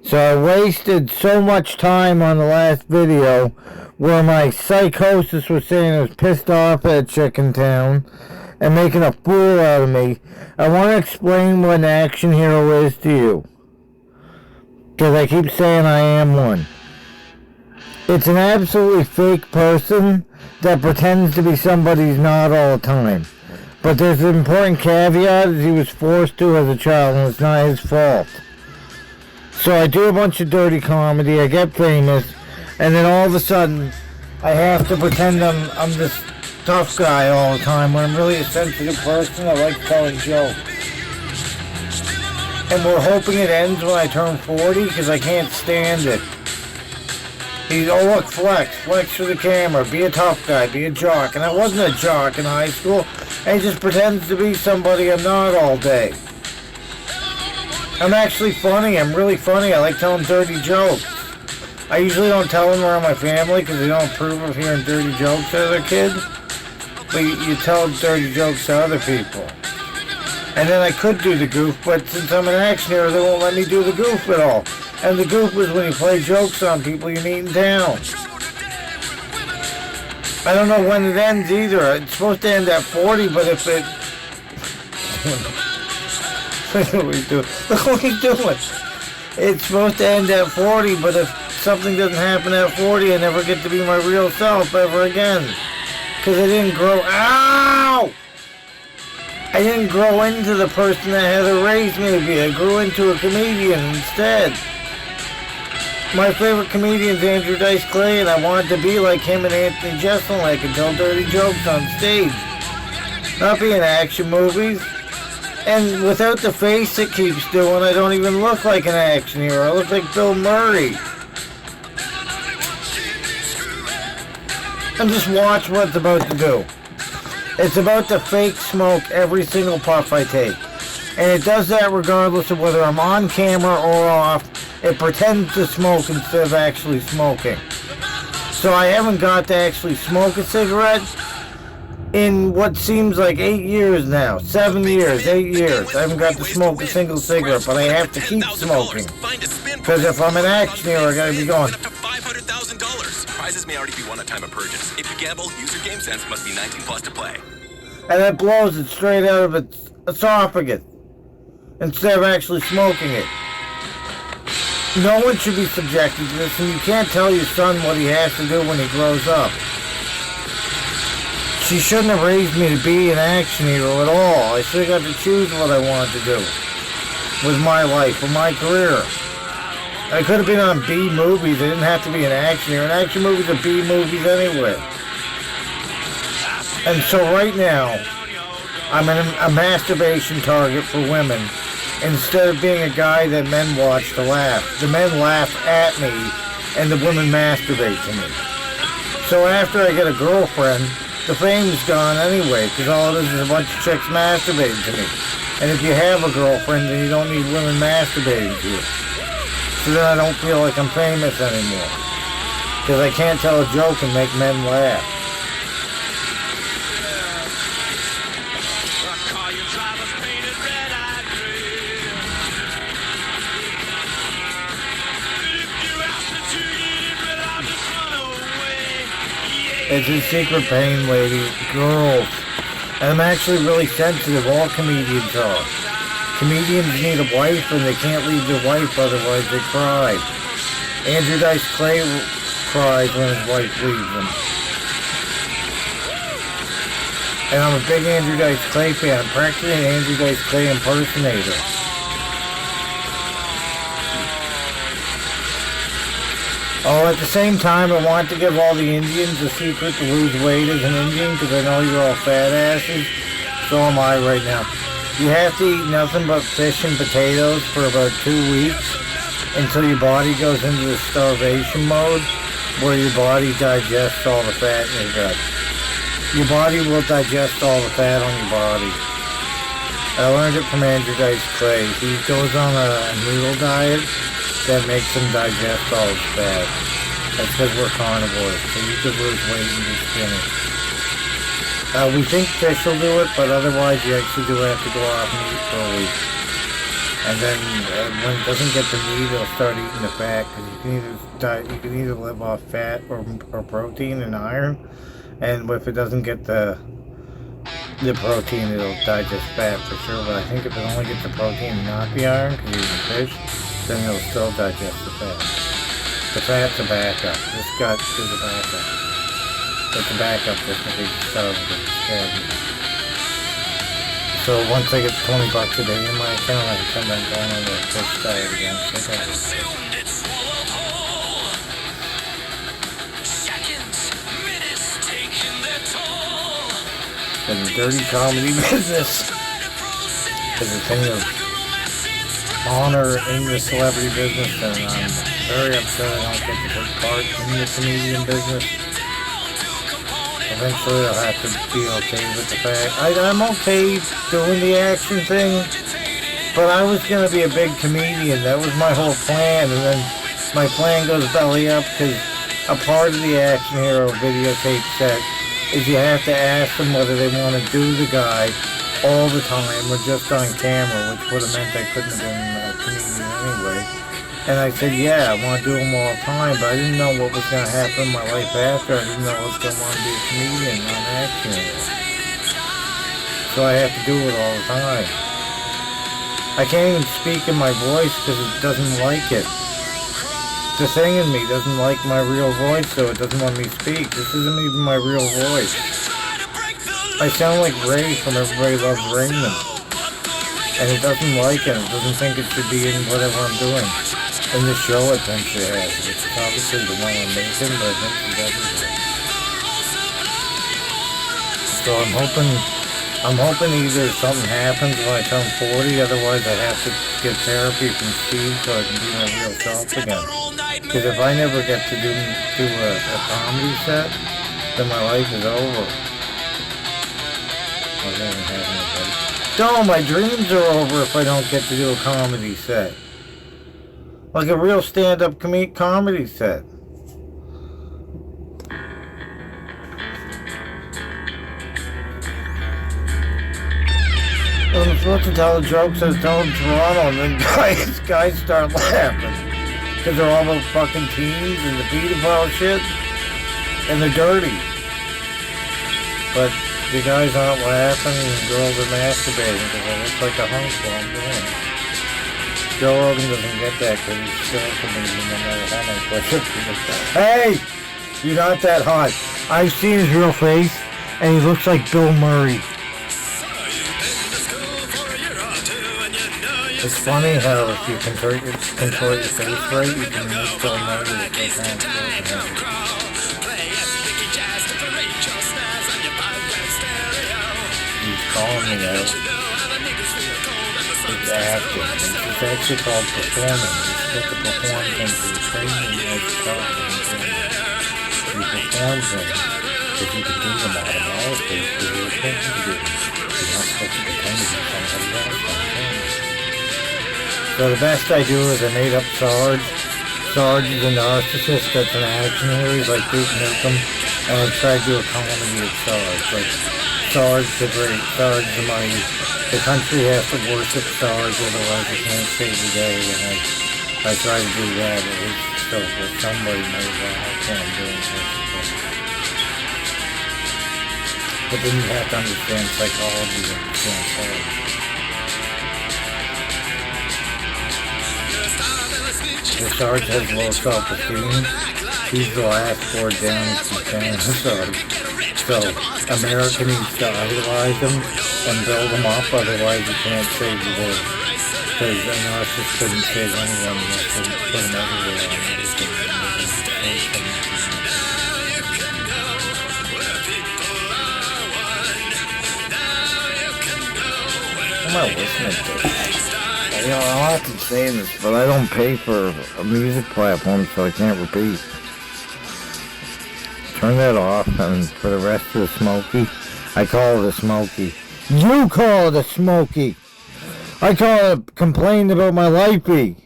So I wasted so much time on the last video where my psychosis was saying I was pissed off at Chicken Town and making a fool out of me. I want to explain what an action hero is to you, because I keep saying I am one. It's an absolutely fake person that pretends to be somebody he's not all the time. But there's an important caveat, as he was forced to as a child, and it's not his fault. So I do a bunch of dirty comedy, I get famous, and then all of a sudden, I have to pretend I'm this tough guy all the time, when I'm really a sensitive person. I like telling jokes. And we're hoping it ends when I turn 40, because I can't stand it. Oh look, flex for the camera, be a tough guy, be a jock. And I wasn't a jock in high school, and he just pretends to be somebody I'm not all day. I'm actually funny, I'm really funny, I like telling dirty jokes. I usually don't tell them around my family because they don't approve of hearing dirty jokes as a kid. But you tell dirty jokes to other people. And then I could do the goof, but since I'm an action hero, they won't let me do the goof at all. And the goof is when you play jokes on people you meet in town. I don't know when it ends either. It's supposed to end at 40, but if it... Look what he's doing. Look what he's doing. It's supposed to end at 40, but if something doesn't happen at 40, I never get to be my real self ever again. Because I didn't grow... Ow! I didn't grow into the person that Heather raised me to be. I grew into a comedian instead. My favorite comedian is Andrew Dice Clay, and I wanted to be like him and Anthony Jeselnik and tell dirty jokes on stage. Not be in action movies. And without the face it keeps doing, I don't even look like an action hero. I look like Bill Murray. And just watch what it's about to do. It's about to fake smoke every single puff I take. And it does that regardless of whether I'm on camera or off. It pretends to smoke instead of actually smoking. So I haven't got to actually smoke a cigarette in what seems like 8 years now. 7 years, 8 years. I haven't got to smoke a single cigarette, but I have to keep smoking. Because if I'm an action hero, I gotta be going. $500,000. Prizes may already be won at time of purchase. If you gamble, use your game sense. Must be 19 plus to play. And it blows it straight out of its esophagus instead of actually smoking it. No one should be subjected to this, and you can't tell your son what he has to do when he grows up. She shouldn't have raised me to be an action hero at all. I should have got to choose what I wanted to do with my life, with my career. I could have been on B movies. I didn't have to be an action hero. And action movies are B movies anyway. And so right now, I'm a masturbation target for women. Instead of being a guy that men watch to laugh. The men laugh at me, and the women masturbate to me. So after I get a girlfriend, the fame's gone anyway, because all it is a bunch of chicks masturbating to me. And if you have a girlfriend, then you don't need women masturbating to you. So then I don't feel like I'm famous anymore. Because I can't tell a joke and make men laugh. It's a secret pain, ladies. Girls. And I'm actually really sensitive. All comedians are. Comedians need a wife, and they can't leave their wife, otherwise they cry. Andrew Dice Clay cries when his wife leaves him. And I'm a big Andrew Dice Clay fan. I'm practically an Andrew Dice Clay impersonator. Oh, at the same time, I want to give all the Indians a secret to lose weight as an Indian, because I know you're all fat asses. So am I right now. You have to eat nothing but fish and potatoes for about 2 weeks until your body goes into the starvation mode, where your body digests all the fat in your gut. Your body will digest all the fat on your body. I learned it from Andrew Dice Clay. He goes on a noodle diet that makes him digest all his fat. That's because we're carnivores, so you could lose weight and be skinny. We think fish will do it, but otherwise you actually do have to go off and eat for a week. And then when it doesn't get the meat, it'll start eating the fat, because you can either live off fat or protein and iron. And if it doesn't get the protein, it'll digest fat for sure. But I think if it only gets the protein and not the iron, because you're eating fish, then it'll still digest the fat. The fat's a backup. This gut is a backup. It's a backup just in case you start with it. So once I get $20 a day in my account, I can come back down on the fish diet again. And the dirty comedy business is a thing of honor in the celebrity business, and I'm very upset I don't get to take part in the comedian business. Eventually I'll have to be okay with the fact. I'm okay doing the action thing, but I was going to be a big comedian. That was my whole plan, and then my plan goes belly up, because a part of the Action Hero videotape set is you have to ask them whether they want to do the guy all the time or just on camera, which would have meant I couldn't have been a comedian anyway. And I said, yeah, I want to do them all the time, but I didn't know what was going to happen in my life after. I didn't know I was going to want to be a comedian on Action Hero. So I have to do it all the time. I can't even speak in my voice because it doesn't like it. The thing in me doesn't like my real voice, so it doesn't want me to speak. This isn't even my real voice. I sound like Ray from Everybody Loves Raymond. And it doesn't like it. It doesn't think it should be in whatever I'm doing. In the show it thinks it has. It's obviously the one I'm making, but I think it doesn't. So I'm hoping either something happens when I turn 40, otherwise I have to get therapy from Steve so I can be my real self again. Because if I never get to do a comedy set, then my life is over. No, my dreams are over if I don't get to do a comedy set. Like a real stand-up comedy set. When I'm supposed to tell the jokes, I was telling Toronto, and then guys start laughing. Because they're all about fucking teens and the pedophile shit. And they're dirty. But the guys aren't laughing and girls are masturbating because it looks like a hunk while I'm doing it. Joe Rogan doesn't get that because he's still a comedian no matter how many push-ups he does. Hey! You're not that hot. I've seen his real face, and he looks like Bill Murray. It's funny how if you contort your face right, you can make Bill Murray look like Hans Schwarzenegger. He's calling me out. It's acting. It's actually called performing. You're supposed to perform things in training as a child. You perform things because you can do them automatically because you're supposed to do them. You're not supposed to pretend to be somebody else. So the best I do is I made up Sarge. Sarge is a narcissist that's an action hero. He's like Duke Nukem. And I tried to do a comedy with Sarge. Like, Sarge the Great, Sarge the Mighty. The country has to worship Sarge, otherwise they can't save the day. And I try to do that at least so that somebody knows what I'm doing. But then you have to understand psychology to understand Sarge. The Sarge has low self-esteem. He's the last four down from Sarge. So America needs to idolize him and build him up, otherwise you can't save the day. Because a narcissist couldn't save anyone unless they put him everywhere. What am I listening to? You know, I have to say this, but I don't pay for a music platform, so I can't repeat. Turn that off, and for the rest of the Smokey, I call it a Smokey. You call it a Smokey! I call it complained about my lifey.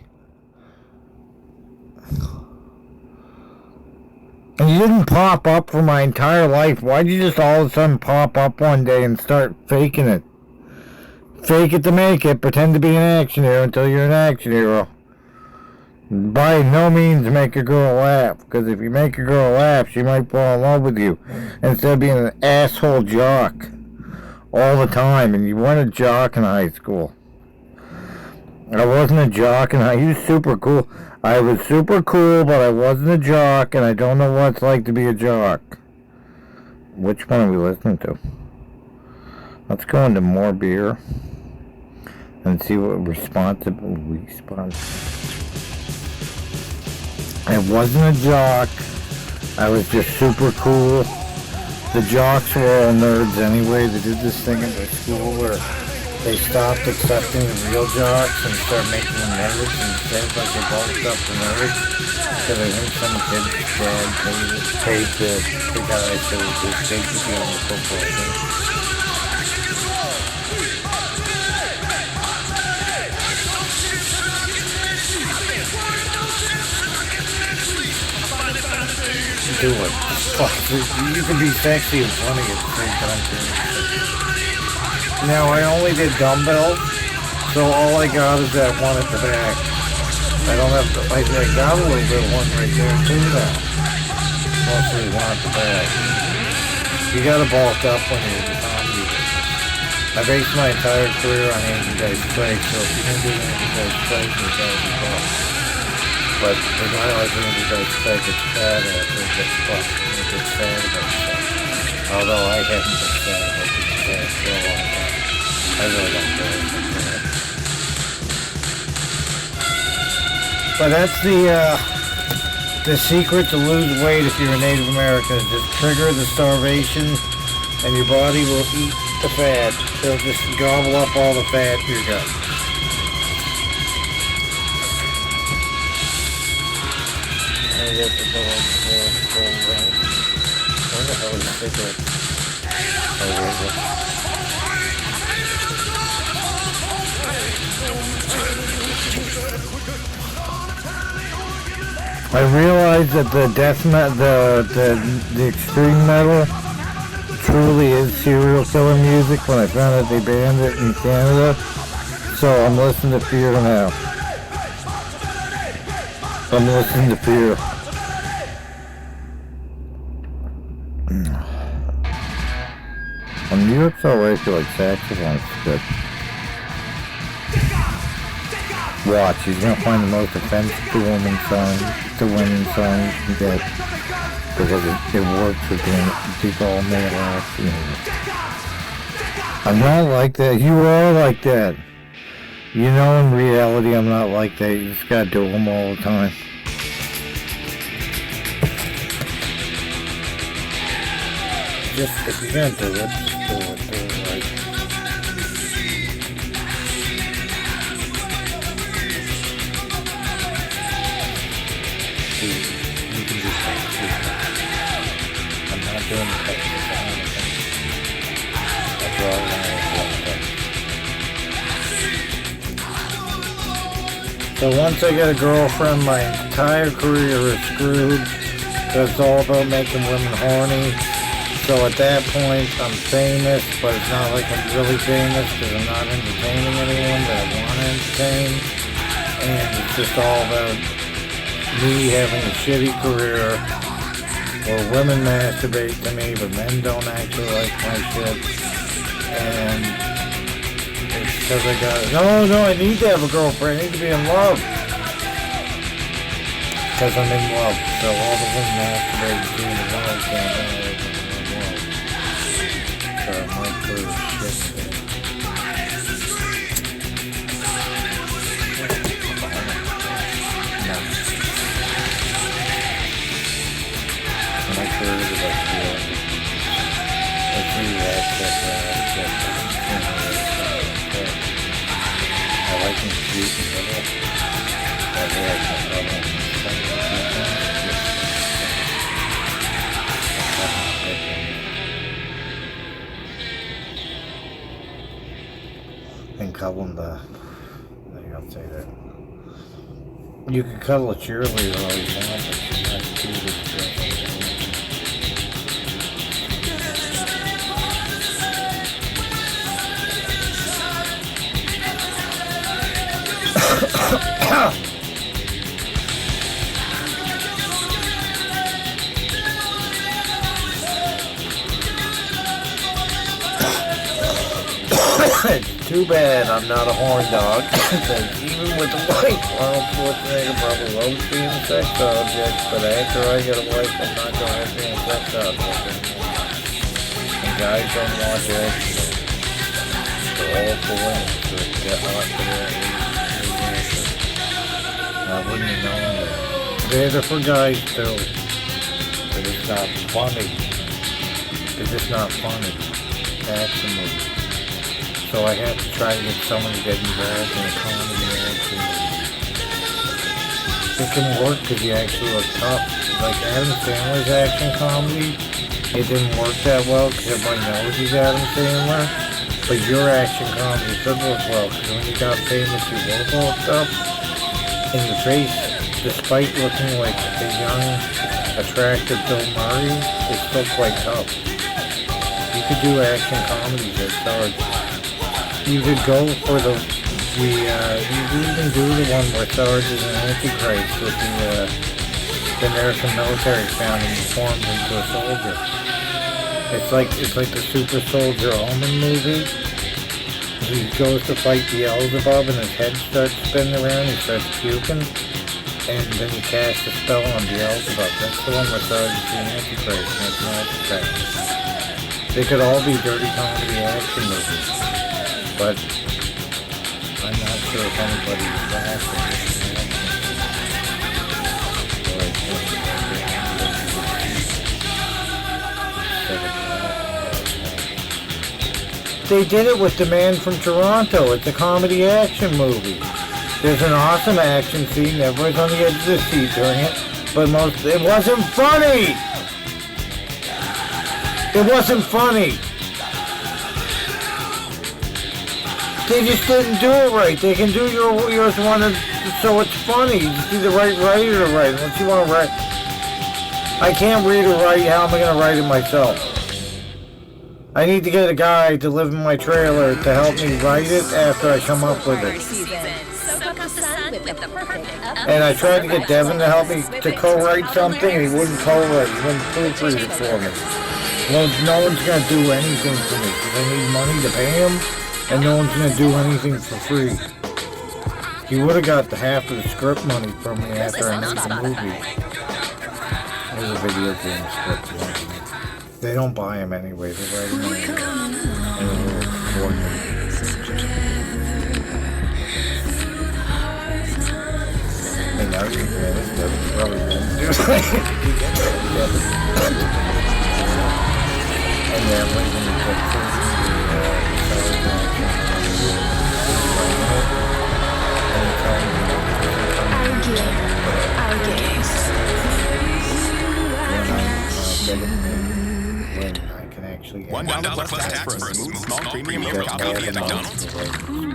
And you didn't pop up for my entire life. Why'd you just all of a sudden pop up one day and start faking it? Fake it to make it. Pretend to be an action hero until you're an action hero. By no means make a girl laugh, because if you make a girl laugh, she might fall in love with you instead of being an asshole jock all the time. And you weren't a jock in high school. I wasn't a jock, and he was super cool. I was super cool, but I wasn't a jock, and I don't know what it's like to be a jock. Which one are we listening to? Let's go into more beer and see what response. I wasn't a jock. I was just super cool. The jocks were all nerds anyway. They did this thing in their school where they stopped accepting the real jocks and started making them nerds instead, like they bulked up the nerds. Because I think some kids paid the guys that was just big to be on the football team. Do it. Fuck, you can be sexy and funny at the same time. Now, I only did dumbbells, so all I got is that one at the back. I don't have to, I got a little bit of one right there too now. Mostly one at the back. You gotta bulk up when you're the zombie. I based my entire career on anti-dice strike, so if you can do anti-dice strike, you gotta be tough. But the guy like anti-dice strike gets sad after it gets fucked and it gets sad about stuff. Although I haven't been sad about being sad for a long time. I really don't care about that. But that's the secret to lose weight if you're a Native American. Just trigger the starvation and your body will eat the fat. It'll just gobble up all the fat in your gut. Where the hell is the cigarette? Oh, where is it? I realized that the death the extreme metal truly is serial killer music when I found out they banned it in Canada. So I'm listening to Fear now. I'm listening to Fear. On New York's alright, I feel like saxophone's good. Watch, he's gonna find the most offensive to women songs you can get. Because it works with people all male acts. I'm not like that. You are like that. You know, in reality, I'm not like that. You just gotta do them all the time. Just, if you're gonna do it, just do it right. See, you can do that too. I'm not doing the technical sound. That's all I have. So once I get a girlfriend, my entire career is screwed. So it's all about making women horny. So at that point, I'm famous, but it's not like I'm really famous because I'm not entertaining anyone that I want to entertain. And it's just all about me having a shitty career where women masturbate to me, but men don't actually like my shit. And it's because I got, no, I need to have a girlfriend. I need to be in love. Because I'm in love. So all the women masturbate to me in love can't have it. My career is shit. No. My career is like good. Let's see I like him cute and little. I like him. And cuddle the, maybe I'll say that. You can cuddle a cheerleader all you want, but she's not cute as It's too bad I'm not a horn dog, because even with the wife, Arnold Schwarzenegger probably loves being a sex object, but after I get a wife, I'm not going to be a sex object anymore. And guys don't watch action movies. They're all for women, so get hot for their I wouldn't have known that. They're for guys too, but it's not funny. It's just not funny. Action movies. So I have to try to get someone to get involved in a comedy action movie. It can work because you actually look tough. Like Adam Sandler's action comedy, it didn't work that well because everybody knows he's Adam Sandler. But your action comedy could work well because when you got famous, you look all tough in the face, despite looking like a young, attractive Bill Murray, it's still quite tough. You could do action comedies that start. You could go for you could even do the one where Sarge is an antichrist with the American military found and formed into a soldier. It's like the Super Soldier Omen movie. He goes to fight Beelzebub and his head starts spinning around, he starts puking, and then he casts a spell on Beelzebub. That's the one where Sarge is the antichrist and it's not that. They could all be dirty comedy action movies. But I'm not sure if anybody is laughing. They did it with The Man from Toronto. It's a comedy action movie. There's an awesome action scene. Everybody's on the edge of the seat during it. But it wasn't funny! It wasn't funny! They just didn't do it right. They can do yours one so it's funny. You just either write or write. Unless you want to write. I can't read or write. How am I going to write it myself? I need to get a guy to live in my trailer to help me write it after I come up with it. And I tried to get Devin to help me to co-write something, and he wouldn't co-write. He wouldn't proofread it for me. No one's going to do anything for me because I need money to pay him. And no one's going to do anything for free. He would have got the half of the script money from me after I made the movie. There's a video game script. They don't buy them anyway. They write them in a little coordinated. And now you can get it. Devin probably won't do it. And then when you get to when I can actually get $1 plus tax for a small premium coffee at McDonald's.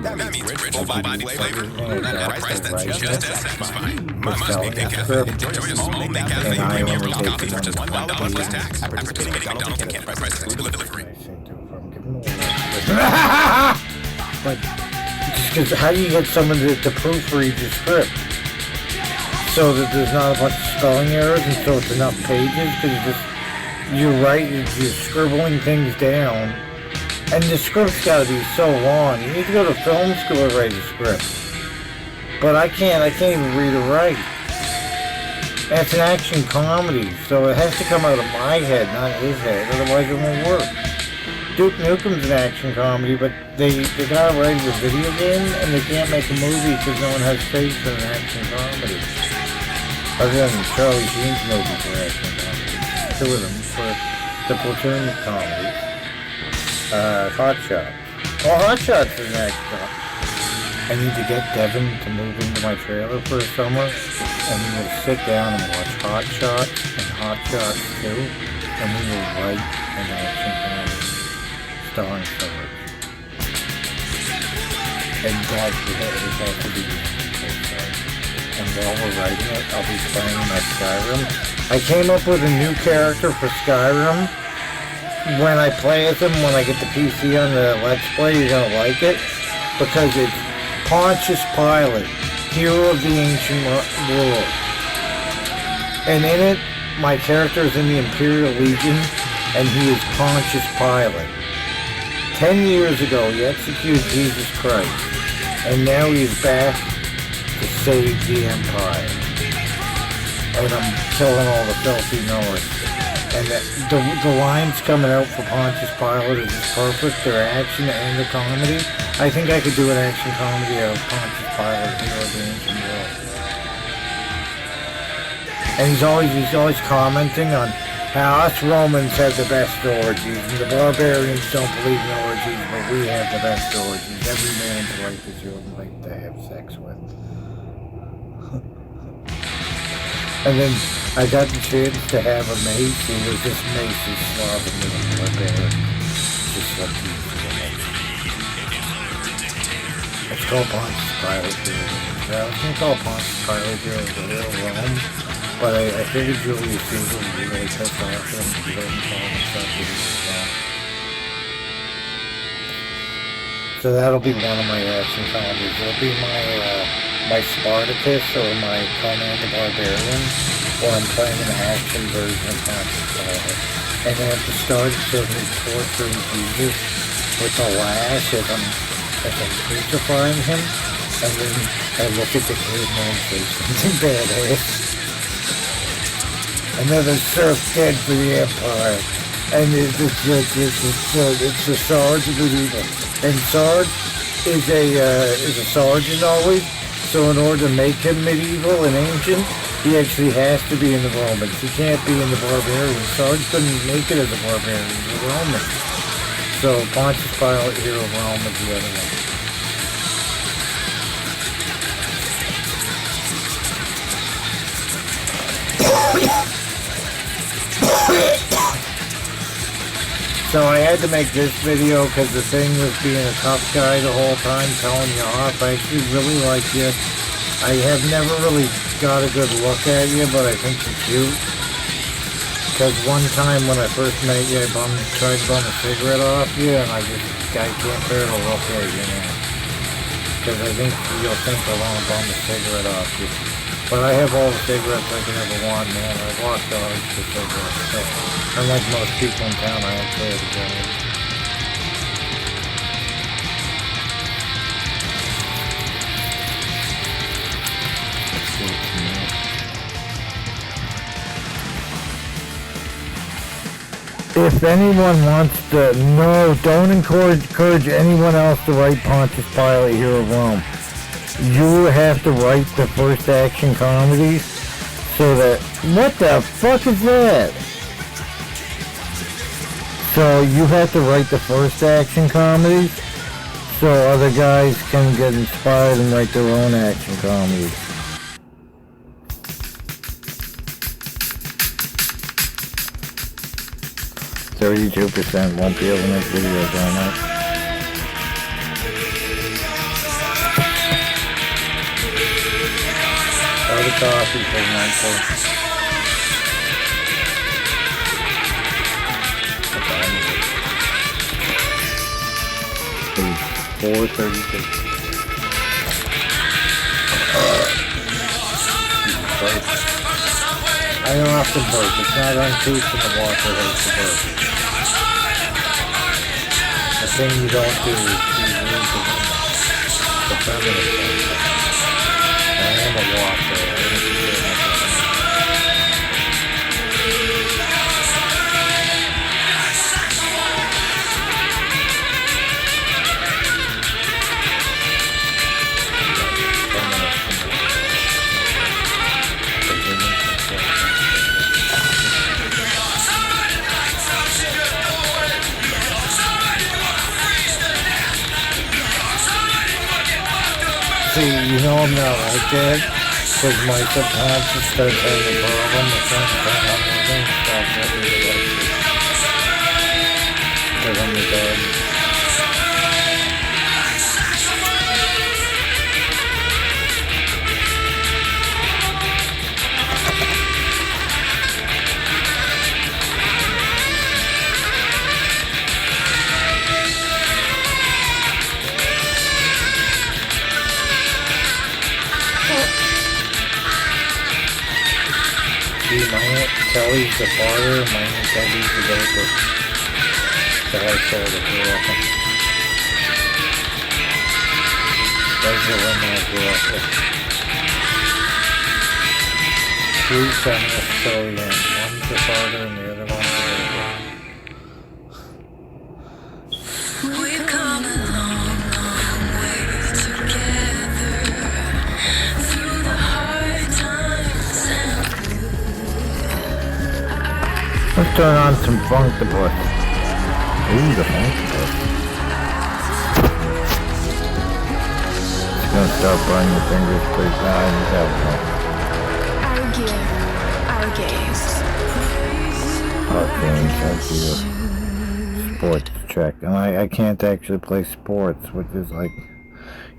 That means rich, full-bodied flavor at a price that's just as satisfying. Must be Big Cafe. Enjoy a small Big Cafe premium roast coffee for just $1 plus tax. At participating McDonald's and can't price exclude delivery. But because how do you get someone to proofread your script so that there's not a bunch of spelling errors and so it's enough pages? Because you're scribbling things down, and the script's got to be so long. You need to go to film school to write a script. But I can't even read or write. And it's an action comedy, so it has to come out of my head, not his head. Otherwise, it won't work. Duke Nukem's an action comedy, but they gotta write a video game, and they can't make a movie because no one has faith in an action comedy. Other than Charlie Sheen's movies for action comedies. Two of them for the Platoon comedies. Hot Shots. Well, Hot Shots is an action comedy. I need to get Devin to move into my trailer for the summer, and we will sit down and watch Hot Shots and Hot Shots 2, and we will write an action comedy starring Sarge. And God forbid it has to be Sarge. And while we're writing it, I'll be playing my Skyrim. I came up with a new character for Skyrim. When I play as him, when I get the PC on the Let's Play, you're gonna like it, because it's Pontius Pilate. hero of the ancient world. And in it, my character is in the Imperial Legion, and he is Pontius Pilate. 10 years ago, he executed Jesus Christ, and now he's back to save the Empire. And I'm killing all the filthy North. And the lines coming out for Pontius Pilate is just perfect. Their action and the comedy. I think I could do an action comedy of Pontius Pilate, hero of the ancient world. And he's always commenting on how us Romans have the best orgies, and the barbarians don't believe in orgies, but we have the best orgies. Every man's right is your right to have sex with. And then I got the chance to have a mate who was this mace slobbing in my bed. Just like you feel. It's called Pontius Pilate here. I was going to call Pontius Pilate here in the real Rome, but I figured Julius Caesar would be really pissed off at him if he doesn't call himself Julius. So that'll be one of my action comedies. It'll be my Spartacus or my Conan the Barbarian, or I'm playing an action version of Pontius Pilate. And then at the start it shows me torturing Jesus with a lash as I'm crucifying him. And then I look at the caveman face and badass. Another serf dead for the Empire. And it's the Sarge of medieval. And Sarge is a sergeant always. So in order to make him medieval and ancient, he actually has to be in the Romans. He can't be in the barbarians. Sarge couldn't make it as a barbarian. He's a Roman. So Pontius Pilate, hero of Rome, is the other one. So I had to make this video because the thing was being a tough guy the whole time, telling you off. I actually really like you. I have never really got a good look at you, but I think you're cute. Because one time when I first met you, I tried to bum a cigarette off you, and I can't bear to look at you now. Because I think you'll think I want to bum a cigarette off you. But I have all the cigarettes I can ever want, man. I walk dogs for cigarettes. So, unlike most people in town, I actually have a job. If anyone wants to, no, don't encourage anyone else to write Pontius Pilate, hero of Rome. You have to write the first action comedies so that... What the fuck is that? So you have to write the first action comedies so other guys can get inspired and write their own action comedies. %, won't be able to make videos on that. The coffee for Michael. Page 436. I don't often burp. It's not uncouth in the water hates the burp. The thing you don't do is you lose the feminine thing. I am a walker. See, you know I'm not like that, because my subconscious starts having a problem with trying to find out anything, so I'm not really like it. Because I'm the dad. see my Aunt Kelly's the father, and my Aunt Debbie's the diaper. The household that grew up in. Those are the women I grew up with. Two feminist custodians. One's the father and the other one's the diaper. We've come a long, long way together through the hard times and Let's turn on some Funkadelic. Ooh, the Funkadelic. It's gonna start burning your fingers pretty bad. our gear, our gaze. Okay, that's your sports check. And I can't actually play sports, which is like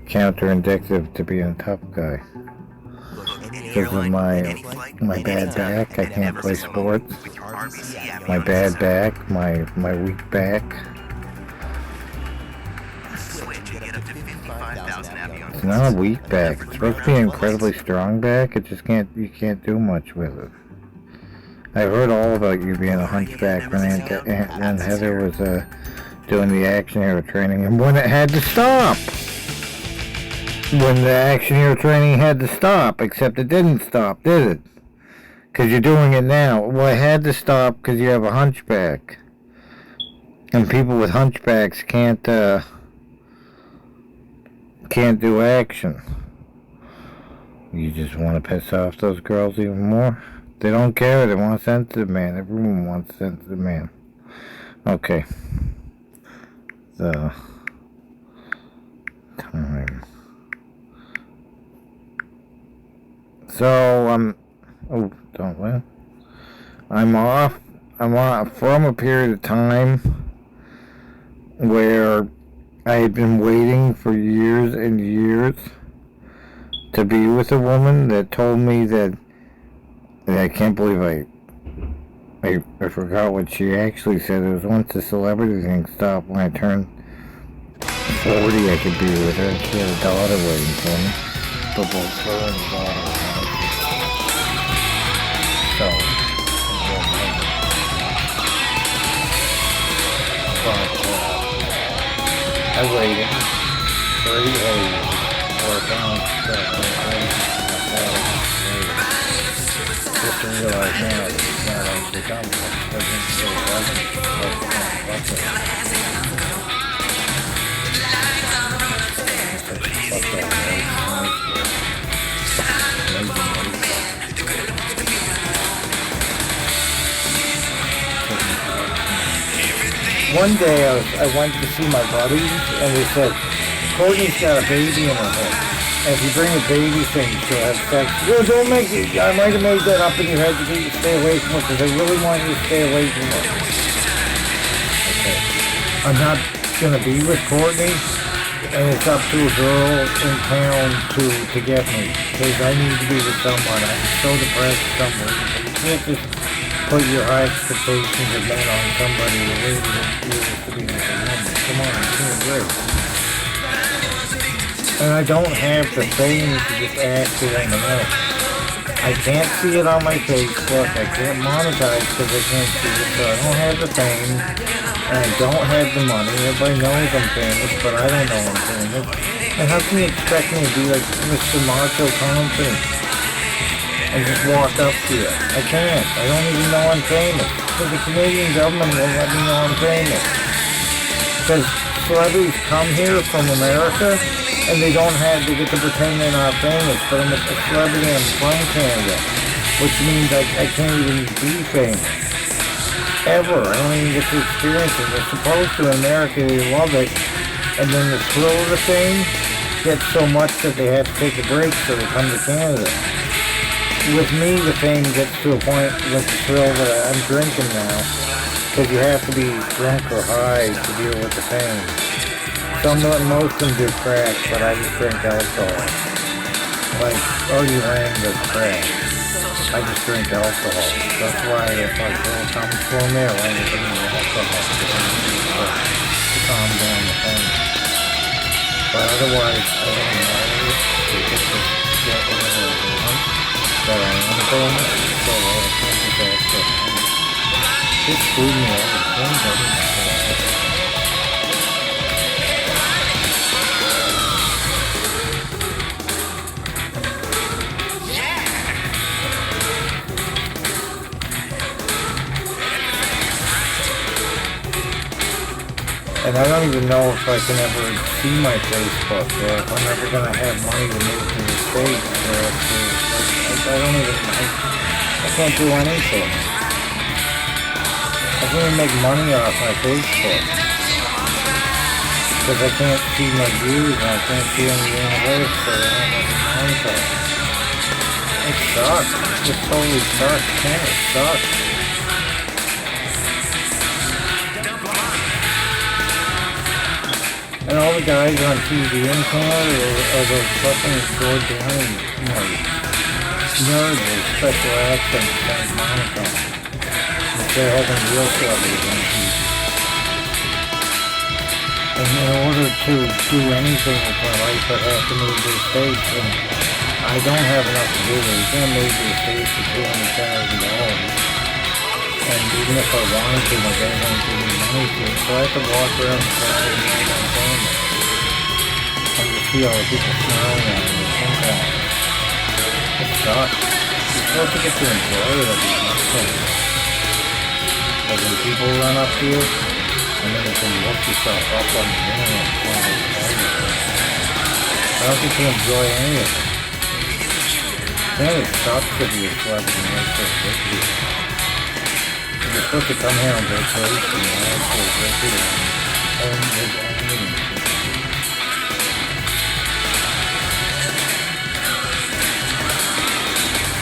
counterindicative to being a tough guy. Because of my bad back, I can't play sports. My bad back, my weak back. It's not a weak back. It's supposed to be an incredibly strong back. It just you can't do much with it. I heard all about you being a hunchback when Heather was doing the action hero training, and when it had to stop. When the action hero training had to stop, except it didn't stop, did it? Because you're doing it now. Well, it had to stop because you have a hunchback. And people with hunchbacks can't do action. You just want to piss off those girls even more? They don't care. They want a sensitive man. Everyone wants a sensitive man. Okay. The time. So, oh, don't let. I'm off from a period of time where I had been waiting for years and years to be with a woman that told me that I can't believe I forgot what she actually said. It was once the celebrity thing stopped when I turned 40 I could be with her. She had a daughter waiting for me. But both her and the daughter were married. So, I waited 30 days for a just to realize now that it's not actually coming. It doesn't really One day I went to see my buddies and they said, Courtney's got a baby in her head. And if you bring a baby thing, she'll have sex. No, don't make it. I might have made that up in your head to get you to stay away from her because I really want you to stay away from her. Okay. I'm not going to be with Courtney, and it's up to a girl in town to get me because I need to be with someone. I'm so depressed somewhere. You can't just put your high expectations of men on somebody who really refuses to be with a woman. Come on, it's doing great. And I don't have the fame to just ask it on the net. I can't see it on my Facebook. I can't monetize because I can't see it. So I don't have the fame. And I don't have the money. Everybody knows I'm famous, but I don't know I'm famous. And how can you expect me to be like Mr. Macho Compton and just walk up to you? I can't. I don't even know I'm famous. Because the Canadian government won't let me know I'm famous. Because celebrities come here from America and they get to pretend they're not famous, but I'm a celebrity and I'm from Canada, which means I can't even be famous. Ever. I don't even get to experience it. They're supposed to in America, they love it, and then the thrill of the thing gets so much that they have to take a break so they come to Canada. With me, the fame gets to a point with the thrill that I'm drinking now, because you have to be drunk or high to deal with the fame. Most of them do crack, but I just drink alcohol. Like, Artie Lang does crack. I just drink alcohol. That's why if a girl comes for me, I want to give me alcohol to calm down the pain. But otherwise, I don't know. It's just get rid of everyone that I am famous, so I can't Just screwed me over. And I don't even know if I can ever see my Facebook, or if I'm ever going to have money to move to the States, or if I don't even, I can't do anything. I can't even make money off my Facebook. Because I can't see my views, and I can't see any analytics, or I don't have any contact. It sucks. It totally sucks, man. It sucks. And all the guys on TV in Canada are those fucking George Downey, nerds with special accents and monotones. But they're having real celebrities on TV. And in order to do anything with my life, I have to move to the States, and I don't have enough to do it. You can't move to the States for $200,000. And even if I wanted to, my dad won't give me money to it. So I have to walk around the country and make my family. And just see all the people smiling at me sometimes. It sucks. You're supposed to get to enjoy it every once in a while. But when people run up to you, and then you can look yourself up on the internet and find out. I don't get to enjoy any of it. Then it sucks to be a celebrity and make so big deal. You're supposed to come here on vacation and actually visit and own his own meetings.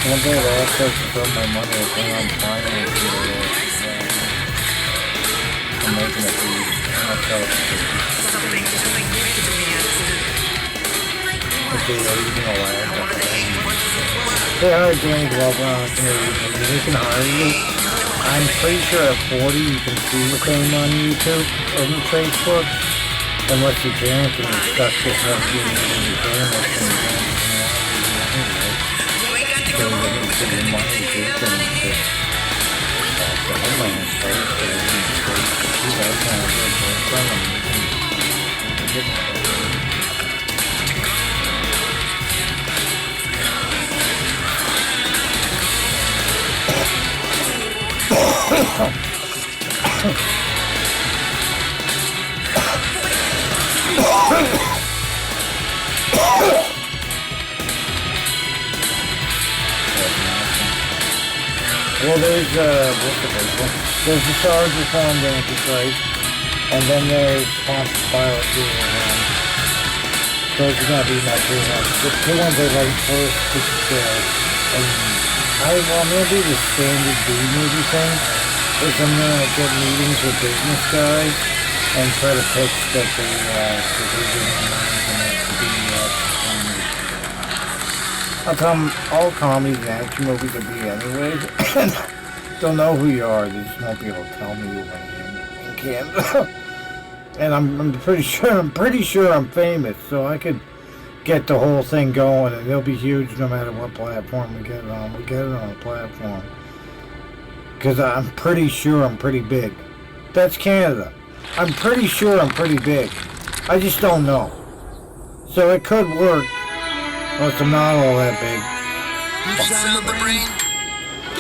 One day the access to put my money will think I'm fine with you. I'm making it easy. I'll tell it to you. Okay, you're using a lag. They hired Danny Glover on they can hire you. I'm pretty sure at 40 you can see the thing on YouTube or on Facebook. Unless your parents and you're stuck with not being able to parents and your parents don't want to do anything. So you get into the money to do things. The homeland first, so you can see that kind of good from them. You can get well, there's the Charger Farm Antichrist, and then there's Pontius Pilate doing those are gonna be my two ones. The two ones I like first and I'm gonna do the standard B-movie thing. Is I'm gonna get meetings with business guys and try to pitch that I'll tell them all comedies and action movies will be anyways. Don't know who you are, they just won't be able to tell me when you're in Canada. And I'm pretty sure I'm famous, so I could get the whole thing going and it'll be huge no matter what platform we get it on. We get it on a platform. Because I'm pretty sure I'm pretty big. That's Canada. I'm pretty sure I'm pretty big. I just don't know. So it could work. Unless I'm not all that big. Sound the brain.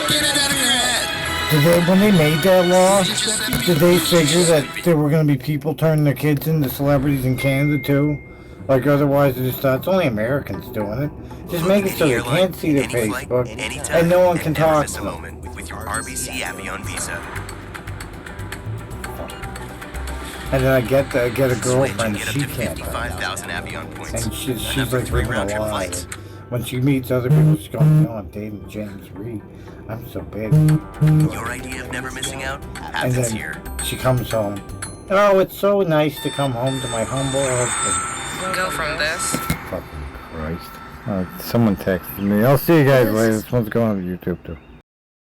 Get it out of your head. When they made that law, did they figure that there were going to be people turning their kids into celebrities in Canada too? Like otherwise they just thought it's only Americans doing it. Just make it so they can't see their Facebook and no one can talk to them. With your RBC Avion Visa. And then I get a girlfriend, Get up she to can't. 55,000 Avion points. And she's Enough like for 3 living a round-trip lie. flights. When she meets other people, she's going, I'm dating James Reed. I'm so big. Your idea of never missing out And happens then here. she comes home. Oh, it's so nice to come home to my humble husband. Go from this. Fucking Christ. Someone texted me. I'll see you guys later. This one's going on YouTube too.